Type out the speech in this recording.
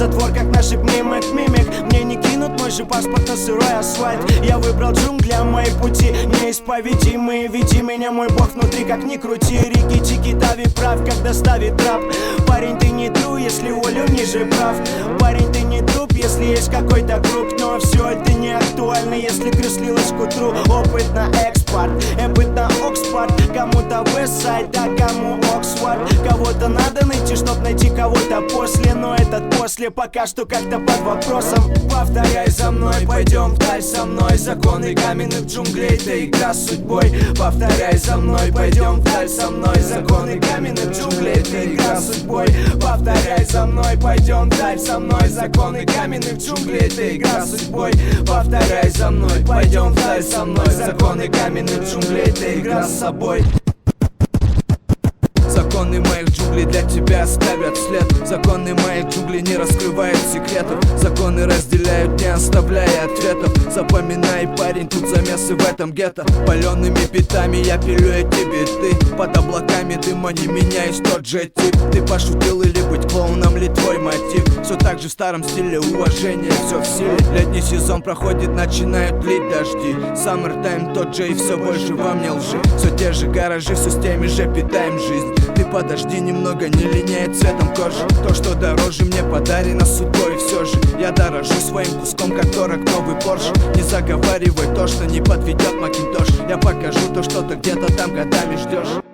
затвор, как наши мимик. Мне не кинут мой же паспорт на сырой асфальт. Я выбрал джунгли, а мои пути неисповедимые. Веди меня, мой бог, внутри, как ни крути. Рики, чики, тави прав, когда ставит трап. Парень, ты не тру, если волю ниже прав. Парень, ты не труп, если есть какой-то круг. Но все это не актуально, если крыслилось к утру. Опыт на экспорт, эпит на Оксфорд. Кому-то Вестсайд, а кому Оксфорд. Кого-то надо найти, чтоб найти кого-то после. Но этот после пока что как-то под вопросом. Повторяй за мной, пойдем вдаль со мной. Законы каменных джунглей, это игра с судьбой. Повторяй за мной, пойдем вдаль со мной. Законы каменных джунглей, это игра с судьбой. Повторяй за мной, пойдем вдаль со мной. Законы каменных джунглей, это игра с судьбой. Повторяй за мной, пойдем вдаль со мной. Законы каменных джунглей, это игра с собой. Законы моих джунглей для тебя оставят след. Законы моих джунглей не раскрывают секретов. Законы разделяют, не оставляя ответов. Запоминай, парень, тут замесы в этом гетто. Палеными битами я пилю эти биты. Под облаками дыма не меняюсь, тот же тип. Ты пошутил или быть клоуном ли твой мотив? Все так же в старом стиле, уважение все в силе. Летний сезон проходит, начинают лить дожди. Summertime тот же и все больше во мне лжи. Все те же гаражи, все с теми же питаем жизнь. Ты подожди немного, не линяет цветом кожи. То, что дороже мне подарено судьбой. И все же я дорожу своим куском, как дорог новый Порш. Не заговаривай то, что не подведет Макинтош. Я покажу то, что ты где-то там годами ждешь.